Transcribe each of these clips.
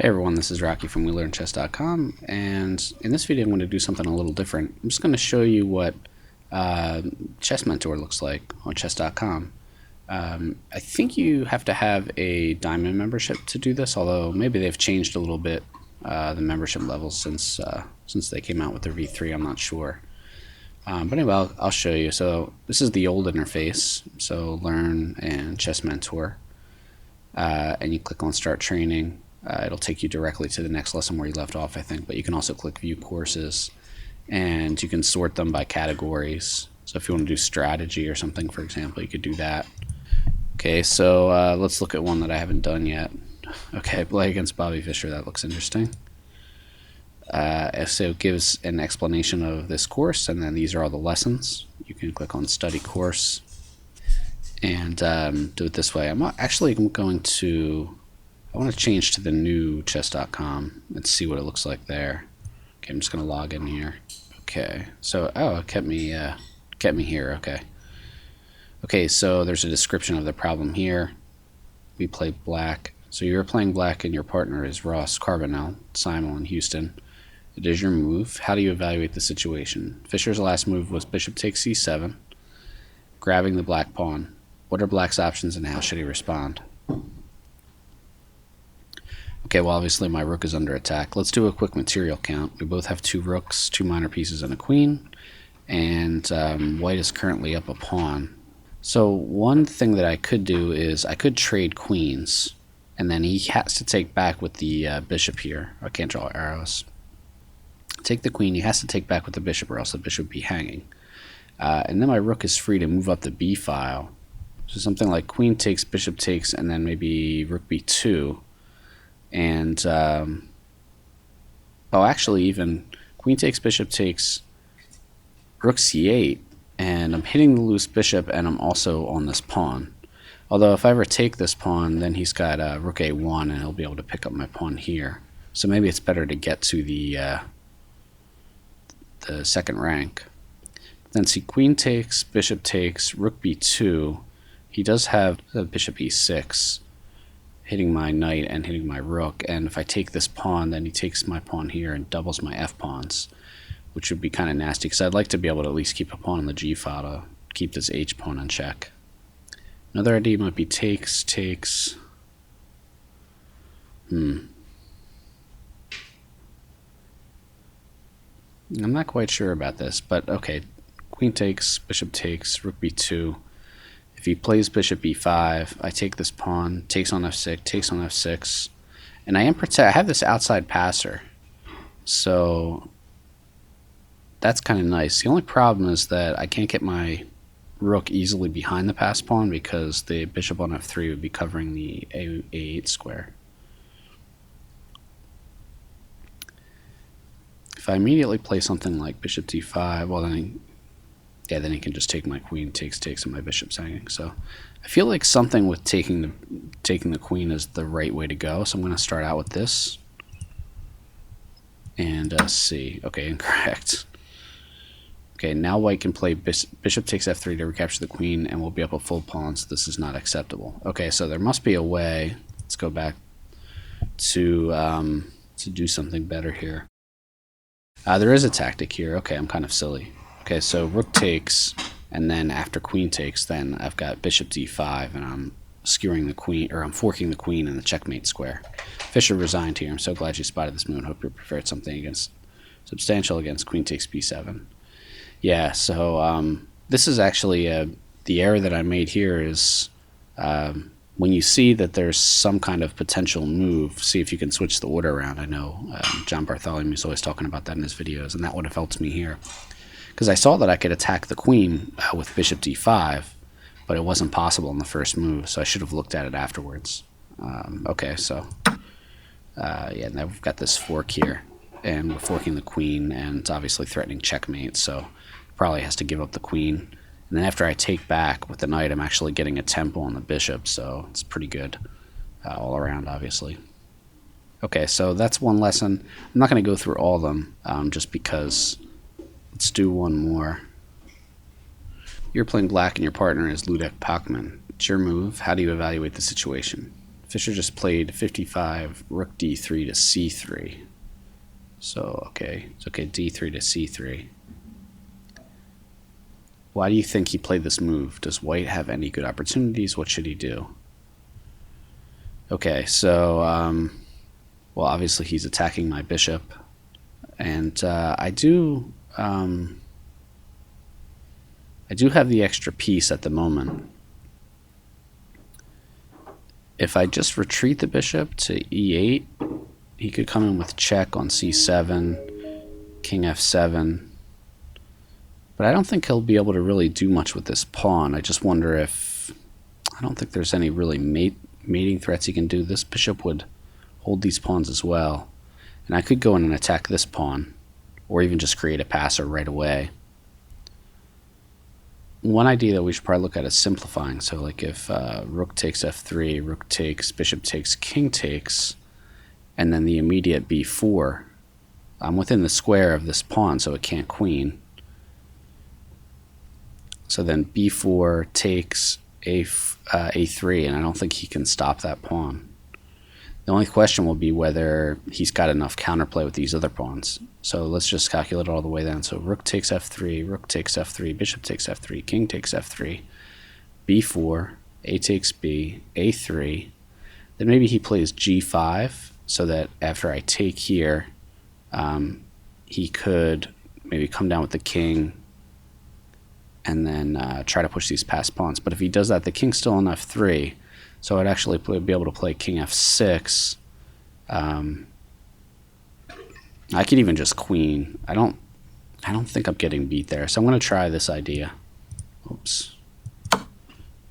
Hey everyone, this is Rocky from WeLearnChess.com, and in this video I'm going to do something a little different. I'm just going to show you what Chess Mentor looks like on Chess.com. I think you have to have a Diamond membership to do this, although maybe they've changed a little bit the membership levels since they came out with their V3. I'm not sure. But anyway, I'll show you. So this is the old interface, so Learn and Chess Mentor, and you click on Start Training. It'll take you directly to the next lesson where you left off, I think, but you can also click View Courses, and you can sort them by categories. So if you want to do strategy or something, for example, you could do that. Okay, so let's look at one that I haven't done yet. Okay, play against Bobby Fischer. That looks interesting. So it gives an explanation of this course, and then these are all the lessons. You can click on Study Course and do it this way. I'm actually going to... I want to change to the new chess.com and see what it looks like there. Okay, I'm just going to log in here. Okay, so it kept me here. Okay, so there's a description of the problem here. We play black. So you're playing black and your partner is Ross Carbonell, Simon in Houston. It is your move. How do you evaluate the situation? Fischer's last move was bishop takes c7, grabbing the black pawn. What are black's options and how should he respond? Okay, well obviously my rook is under attack. Let's do a quick material count. We both have 2 rooks, 2 minor pieces, and a queen. And white is currently up a pawn. So one thing that I could do is I could trade queens. And then he has to take back with the bishop here. I can't draw arrows. Take the queen, he has to take back with the bishop or else the bishop would be hanging. And then my rook is free to move up the b file. So something like queen takes, bishop takes, and then maybe rook b2. And, actually even queen takes, bishop takes, rook c8, and I'm hitting the loose bishop and I'm also on this pawn. Although if I ever take this pawn, then he's got rook a1 and he'll be able to pick up my pawn here. So maybe it's better to get to the second rank. Then see queen takes, bishop takes, rook b2. He does have bishop e6. Hitting my knight and hitting my rook, and if I take this pawn, then he takes my pawn here and doubles my f-pawns, which would be kind of nasty, because I'd like to be able to at least keep a pawn on the g-file to keep this h-pawn in check. Another idea might be takes. I'm not quite sure about this, but okay, queen takes, bishop takes, rook b2. If he plays bishop e5, I take this pawn, takes on f6, takes on f6, and I have this outside passer, so that's kind of nice. The only problem is that I can't get my rook easily behind the pass pawn because the bishop on f3 would be covering the a8 square. If I immediately play something like bishop d5, well then he can just take my queen, takes, and my bishop's hanging. So I feel like something with taking the queen is the right way to go. So I'm going to start out with this and see. Okay, incorrect. Okay, now white can play bishop takes f3 to recapture the queen, and we'll be up a full pawn. So this is not acceptable. Okay, so there must be a way. Let's go back to do something better here. There is a tactic here. Okay, I'm kind of silly. Okay, so rook takes, and then after queen takes, then I've got bishop d5, and I'm skewering the queen, or I'm forking the queen in the checkmate square. Fischer resigned here. I'm so glad you spotted this move. Hope you prepared something substantial against queen takes b7. Yeah, so this is actually the error that I made here is when you see that there's some kind of potential move, see if you can switch the order around. I know John Bartholomew is always talking about that in his videos, and that would have helped me here. Because I saw that I could attack the queen with bishop d5, but it wasn't possible in the first move, so I should have looked at it afterwards. Okay, so yeah, now we've got this fork here, and we're forking the queen, and it's obviously threatening checkmate, so probably has to give up the queen. And then after I take back with the knight, I'm actually getting a tempo on the bishop, so it's pretty good all around, obviously. Okay, so that's one lesson. I'm not going to go through all of them, just because. Let's do one more. You're playing black and your partner is Ludek Pachman. It's your move. How do you evaluate the situation? Fischer just played 55, rook d3 to c3. So, okay, it's okay, d3 to c3. Why do you think he played this move? Does white have any good opportunities? What should he do? Okay, so, well, obviously he's attacking my bishop. And I do have the extra piece at the moment. If I just retreat the bishop to e8, he could come in with check on c7, king f7. But I don't think he'll be able to really do much with this pawn. I just wonder if... I don't think there's any really mating threats he can do. This bishop would hold these pawns as well. And I could go in and attack this pawn, or even just create a passer right away. One idea that we should probably look at is simplifying. So like if rook takes f3, rook takes, bishop takes, king takes, and then the immediate b4, I'm within the square of this pawn, so it can't queen. So then b4 takes a3, and I don't think he can stop that pawn. The only question will be whether he's got enough counterplay with these other pawns. So let's just calculate it all the way down. So rook takes f3, rook takes f3, bishop takes f3, king takes f3, b4, a takes b, a3. Then maybe he plays g5, so that after I take here, he could maybe come down with the king and then try to push these past pawns. But if he does that, the king's still on f3, so I'd actually be able to play king f6. I could even just queen. I don't think I'm getting beat there, so I'm going to try this idea. Oops.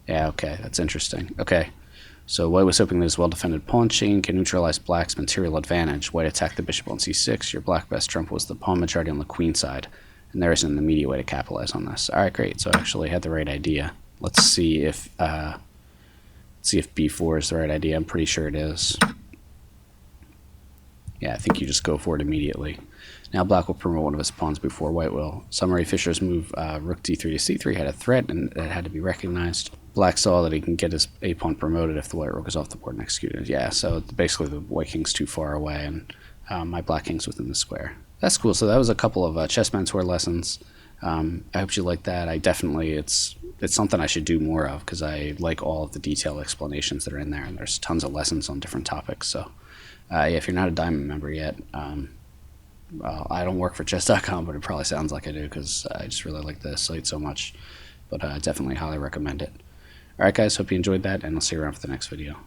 Yeah, okay, that's interesting. Okay, so white was hoping that his well-defended pawn chain can neutralize black's material advantage. White attacked the bishop on c6. Your black best trump was the pawn majority on the queen side, and there isn't an immediate way to capitalize on this. All right, great. So I actually had the right idea. Let's see if b4 is the right idea. I'm pretty sure it is. Yeah, I think you just go for it immediately. Now black will promote one of his pawns before white will. Summary: Fischer's move rook d3 to c3 had a threat, and it had to be recognized. Black saw that he can get his a pawn promoted if the white rook is off the board and executed. Yeah, so basically the white king's too far away, and my black king's within the square. That's cool. So that was a couple of Chessman Tour lessons. I hope you liked that. It's something I should do more of, because I like all of the detailed explanations that are in there, and there's tons of lessons on different topics. So yeah, if you're not a Diamond member yet, well, I don't work for chess.com, but it probably sounds like I do, because I just really like the site so much. But definitely highly recommend it. All right, guys, hope you enjoyed that, and I'll see you around for the next video.